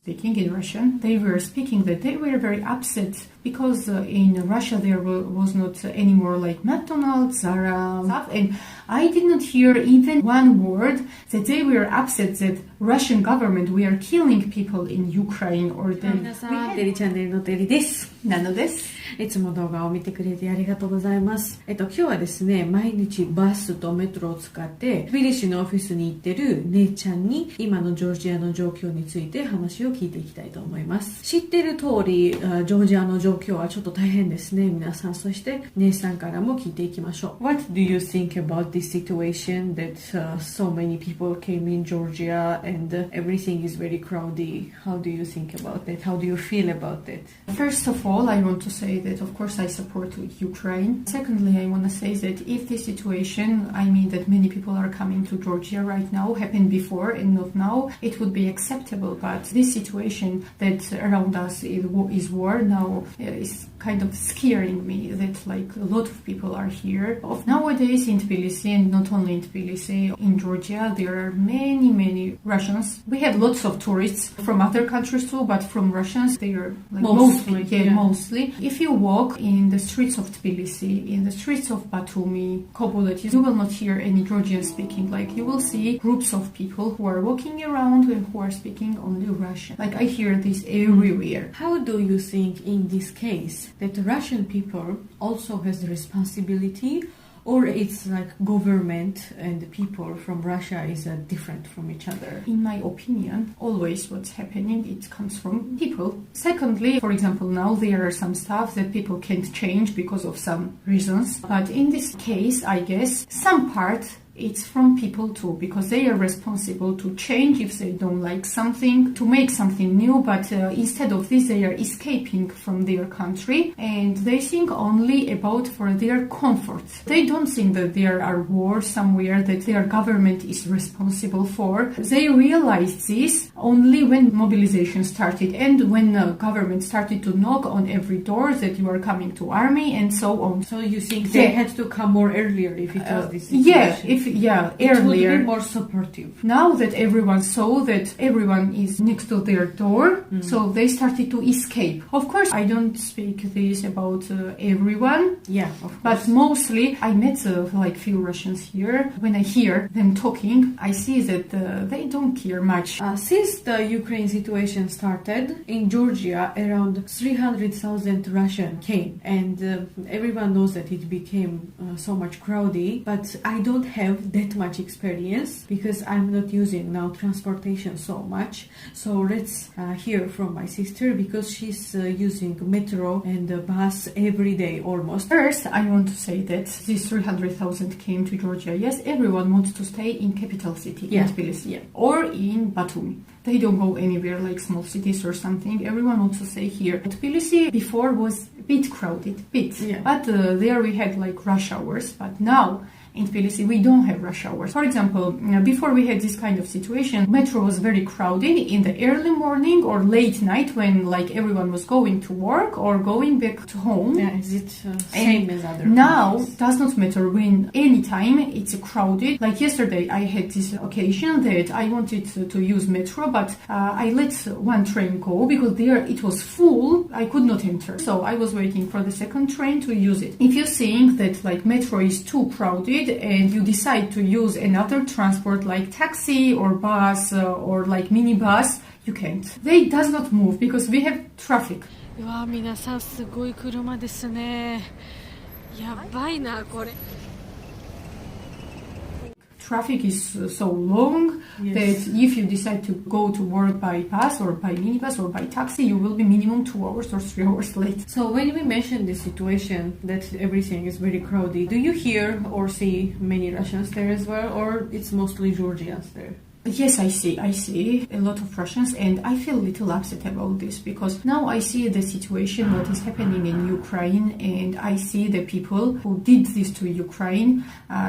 speaking in Russian. They were speaking that they were very upset because in Russia there was not anymore like McDonald's, Zara, stuff, and I did not hear even one word that they were upset that Russian government we are killing people in Ukraine or the 皆さん、テリチャンネルのテリです。なのです。いつも動画を見てくれてありがとうございます。今日はですね、毎日バスとメトロを使ってトビリシのオフィスに行ってる姉ちゃんに今のジョージアの状況について話を聞いていきたいと思います。知ってる通り、ジョージアの状況はちょっと大変ですね、皆さん。そして姉さんからも聞いていきましょう。What do you think about this situation that so many people came in Georgia and everything is very crowded? How do you think about that? How do you feel about that? First of all, I want to say that of course I support Ukraine. Secondly, I want to say that if this situation, I mean that many people are coming to Georgia right now, happened before and not now, it would be acceptable. But this situation that around us is war now is kind of scaring me that like a lot of people are here. Nowadays in Tbilisi, and not only in Tbilisi, in Georgia, there are many Russians. We have lots of tourists from other countries too, but from Russians, they are like mostly. If you walk in the streets of Tbilisi, in the streets of Batumi, Kobuleti, you will not hear any Georgian speaking. Like you will see groups of people who are walking around and who are speaking only Russian. Like I hear this everywhere. How do you think in this case that the Russian people also has the responsibility, or it's like government and the people from Russia is different from each other? In my opinion, always what's happening, it comes from people. Secondly, for example, now there are some stuff that people can't change because of some reasons. But in this case, I guess some part it's from people too, because they are responsible to change if they don't like something, to make something new, but instead of this they are escaping from their country and they think only about for their comfort. They don't think that there are wars somewhere that their government is responsible for. They realized this only when mobilization started and when the government started to knock on every door that you are coming to army and so on. So you think they had to come more earlier if it was this situation? Earlier. It would be more supportive. Now that everyone saw that everyone is next to their door, so they started to escape. Of course, I don't speak this about everyone. Yeah, of course. But mostly, I met like few Russians here. When I hear them talking, I see that they don't care much. Since the Ukraine situation started, in Georgia, around 300,000 Russians came. And everyone knows that it became so much crowded. But I don't have that much experience because I'm not using now transportation so much. So let's hear from my sister because she's using metro and bus every day almost. First, I want to say that these 300,000 came to Georgia. Yes, everyone wants to stay in capital city, in Tbilisi, or in Batumi. They don't go anywhere like small cities or something. Everyone wants to stay here. Tbilisi before was a bit crowded, but there we had like rush hours. But now in Tbilisi, we don't have rush hours. For example, before we had this kind of situation, metro was very crowded in the early morning or late night when like everyone was going to work or going back to home. Yeah, is it same as other now countries? Does not matter when anytime it's crowded. Like yesterday, I had this occasion that I wanted to use metro, but I let one train go because there it was full. I could not enter, so I was waiting for the second train to use it. If you think that like metro is too crowded and you decide to use another transport like taxi or bus or like minibus, you can't. They does not move because we have traffic. うわ、皆さんすごい車ですね。やばいなこれ。Traffic is so long that if you decide to go to work by bus or by minibus or by taxi, you will be minimum 2 hours or 3 hours late. So when we mention this situation that everything is very crowded, do you hear or see many Russians there as well, or it's mostly Georgians there? Yes, I see a lot of Russians, and I feel a little upset about this because now I see the situation, what is happening in Ukraine, and I see the people who did this to Ukraine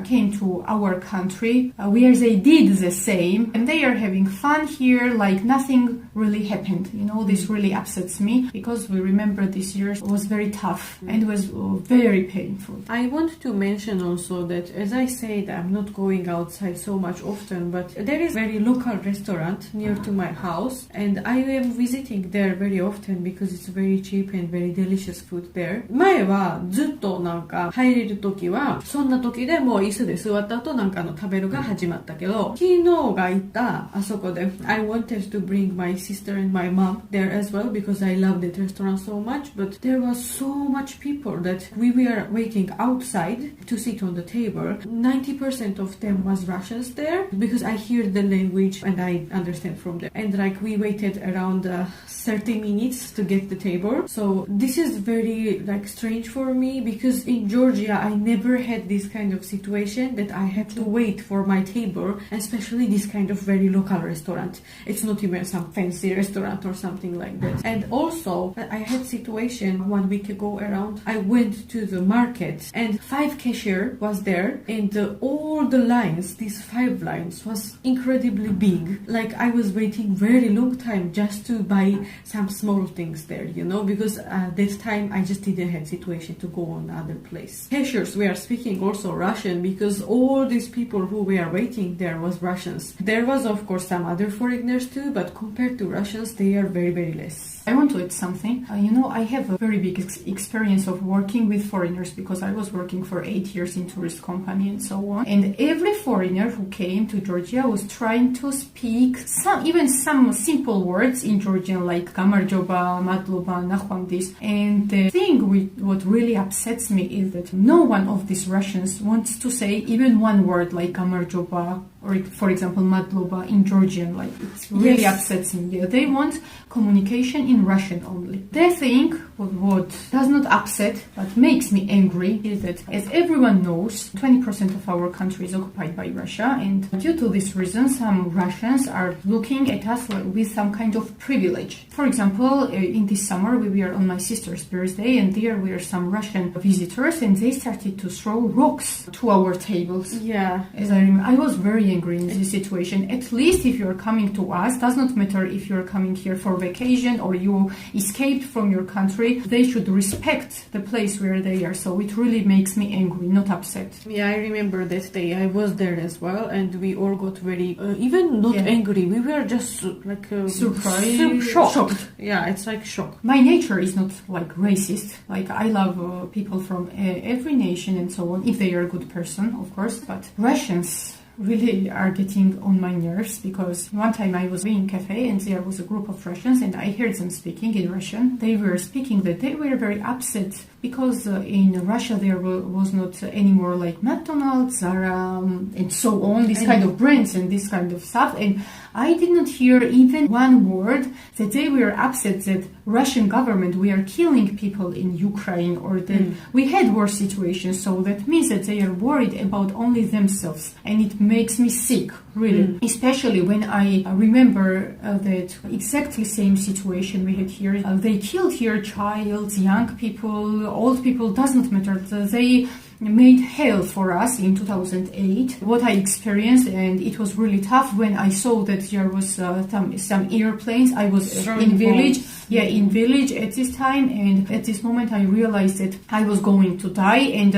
came to our country where they did the same, and they are having fun here like nothing really happened. You know, this really upsets me because we remember this year was very tough and was very painful. I want to mention also that, as I said, I'm not going outside so much often, but there is very very local restaurant near to my house, and I am visiting there very often because it's very cheap and very delicious food there. 前はずっとなんか入れる時はそんな時でもう椅子で座った後なんか食べるが始まったけど、昨日が行ったあそこで I wanted to bring my sister and my mom there as well because I love that restaurant so much, but there was so much people that we were waiting outside to sit on the table. 90% of them was Russians there because I hear the language and I understand from them. And like we waited around 30 minutes to get the table. So this is very like strange for me because in Georgia I never had this kind of situation that I had to wait for my table, especially this kind of very local restaurant. It's not even some fancy restaurant or something like that. And also I had situation 1 week ago around. I went to the market and 5 cashier was there and all the lines, these 5 lines was incredibly big. Like I was waiting very long time just to buy some small things there, you know, because that time I just didn't have situation to go on other place. Cashiers were speaking also Russian because all these people who were waiting there was Russians. There was of course some other foreigners too, but compared to Russians they are very, very less. I want to add something. I have a very big experience of working with foreigners because I was working for 8 years in tourist company and so on. And every foreigner who came to Georgia was trying to speak some simple words in Georgian like Gamarjoba, Madloba, Nahwamdis. And the thing what really upsets me is that no one of these Russians wants to say even one word like Gamarjoba or, for example, Madloba in Georgian. Like it really upsets me. Yeah, they want communication in Russian only. They think what does not upset but makes me angry is that, as everyone knows, 20% of our country is occupied by Russia, and due to this reason, some Russians are looking at us with some kind of privilege. For example, in this summer, we were on my sister's birthday, and there were some Russian visitors, and they started to throw rocks to our tables. Yeah. As I remember, I was very angry in this situation. At least if you're coming to us, does not matter if you're coming here for vacation or you escaped from your country, they should respect the place where they are. So it really makes me angry, not upset. Yeah, I remember that day. I was there as well, and we all got very, even not angry. We were just like surprised, shocked. Yeah, it's like shock. My nature is not like racist. Like I love people from every nation and so on, if they are a good person, of course. But Russians really are getting on my nerves because one time I was in a cafe and there was a group of Russians and I heard them speaking in Russian. They were speaking that they were very upset because in Russia there was not anymore like McDonald's, Zara, and so on, this kind of brands and this kind of stuff. And I did not hear even one word that they were upset that Russian government, we are killing people in Ukraine or that we had war situations. So that means that they are worried about only themselves. And it makes me sick, really. Especially when I remember that exactly same situation we had here. They killed here child, young people, old people, does not matter. They made hell for us in 2008. What I experienced, and it was really tough when I saw that there was some airplanes. I was in village. Yeah, in village at this time, and at this moment I realized that I was going to die, and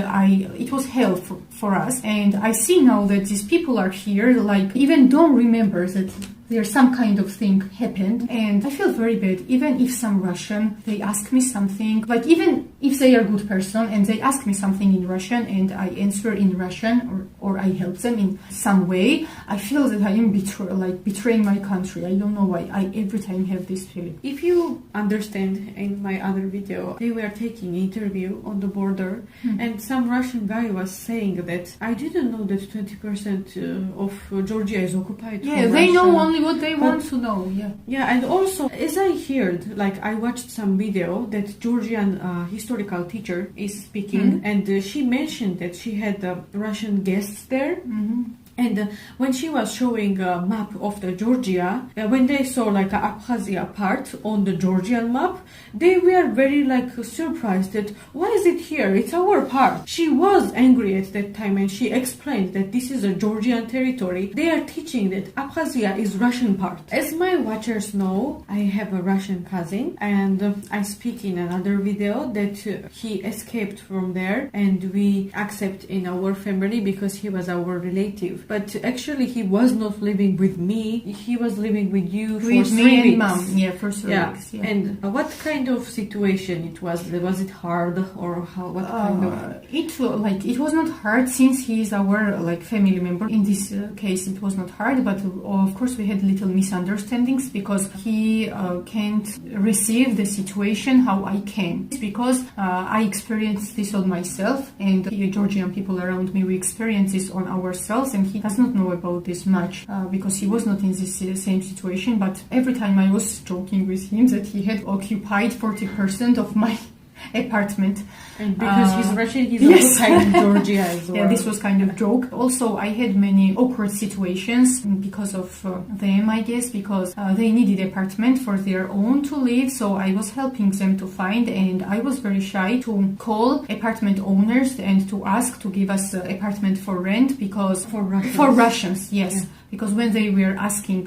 it was hell for us. And I see now that these people are here, like even don't remember that there's some kind of thing happened, and I feel very bad. Even if some Russian, they ask me something, like even if they are a good person and they ask me something in Russian and I answer in Russian or I help them in some way, I feel that I am betraying my country. I don't know why. I every time have this feeling. If you understand, in my other video, they were taking interview on the border, and some Russian guy was saying that I didn't know that 20% of Georgia is occupied. Yeah, they know only what they want to know. Yeah, and also as I heard, like I watched some video that Georgian historical teacher is speaking, and she mentioned that she had Russian guests there. And when she was showing a map of the Georgia, when they saw like Abkhazia part on the Georgian map, they were very like surprised that why is it here? It's our part. She was angry at that time and she explained that this is a Georgian territory. They are teaching that Abkhazia is Russian part. As my watchers know, I have a Russian cousin, and I speak in another video that he escaped from there and we accept in our family because he was our relative. but actually he was not living with me. He was living with you for with 3 me weeks. and mom, yeah, for 3 weeks. Yeah. And what kind of situation it was? Was it hard or how? What kind of? It was not hard since he is our family member. In this case, it was not hard, but of course we had little misunderstandings because he can't receive the situation how I can. It's because I experienced this on myself, and the Georgian people around me, we experience this on ourselves, and he does not know about this much because he was not in this same situation. But every time I was joking with him that he had occupied 40% of my apartment. And because he's Russian, he's yes. also kind of Georgia as well. Yeah, this was kind of joke. Also, I had many awkward situations because of them, I guess, because they needed apartment for their own to live. So I was helping them to find, and I was very shy to call apartment owners and to ask to give us apartment for rent because for Russians, yes. Yeah. Because when they were asking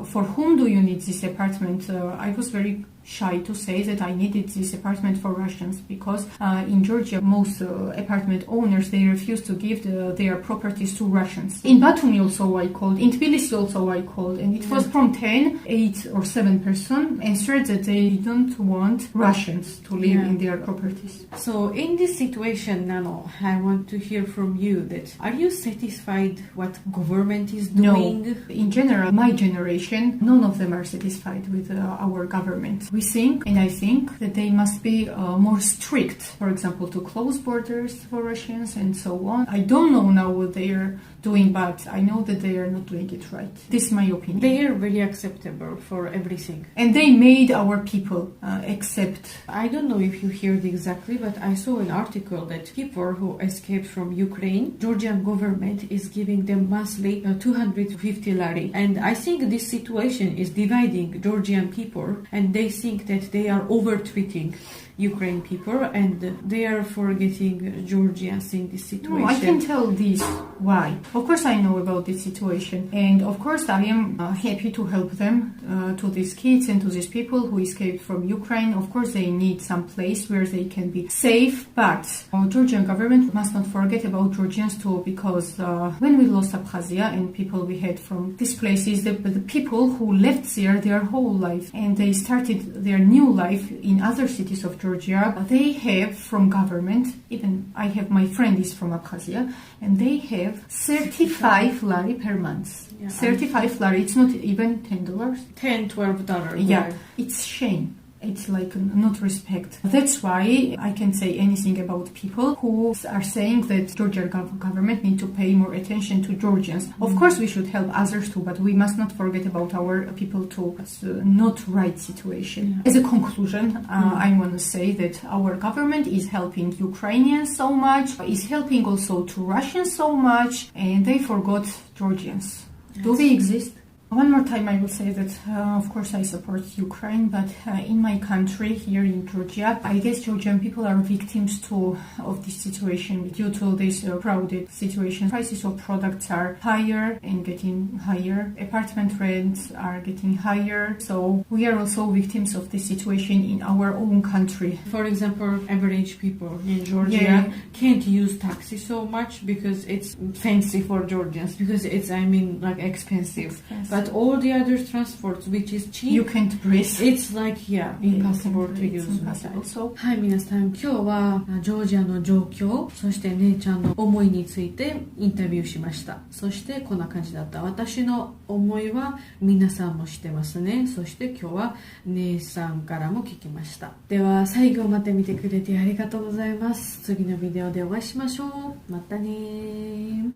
for whom do you need this apartment, I was very shy to say that I needed this apartment for Russians because in Georgia most apartment owners, they refuse to give their properties to Russians. In Batumi also I called, in Tbilisi also I called, and it was from 10, 8 or 7 person answered that they didn't want Russians to live in their properties. So in this situation, Nano, I want to hear from you that are you satisfied what government is doing? No. In general, my generation, none of them are satisfied with our government. We think, and I think, that they must be more strict, for example, to close borders for Russians and so on. I don't know now what they are doing, but I know that they are not doing it right. This is my opinion. They are very acceptable for everything. And they made our people accept. I don't know if you heard exactly, but I saw an article that people who escaped from Ukraine, Georgian government is giving them monthly 250 lari. And I think this situation is dividing Georgian people, and they think that they are over-treating Ukraine people and they are forgetting Georgians in this situation. No, I can tell this why. Of course I know about this situation, and of course I am happy to help them, to these kids and to these people who escaped from Ukraine. Of course they need some place where they can be safe, but Georgian government must not forget about Georgians too, because when we lost Abkhazia and people we had from these places, the people who left there their whole life and they started their new life in other cities of Georgia, they have from government, even I have my friend is from Abkhazia, and they have 35 lari per month. Yeah, 35 lari, it's not even $10. $10-12. Yeah, it's shame. It's not respect. That's why I can say anything about people who are saying that Georgian government need to pay more attention to Georgians. Of course we should help others too, but we must not forget about our people too. It's not right situation. As a conclusion, I want to say that our government is helping Ukrainians so much, is helping also to Russians so much, and they forgot Georgians. Yes. Do we exist? One more time I will say that, of course, I support Ukraine, but in my country, here in Georgia, I guess Georgian people are victims too of this situation due to this crowded situation. Prices of products are higher and getting higher. Apartment rents are getting higher. So we are also victims of this situation in our own country. For example, average people in Georgia can't use taxi so much because it's fancy for Georgians, because it's, expensive. But all the other transports, which is cheap, you can't breathe. It's impossible to use. So, はい、皆さん、今日はジョージアの状況、そして姉ちゃんの思いについてインタビューしました。そしてこんな感じだった。私の思いは皆さんも知ってますね。そして今日は姉さんからも聞きました。では最後まで見てくれてありがとうございます。次のビデオでお会いしましょう。またね。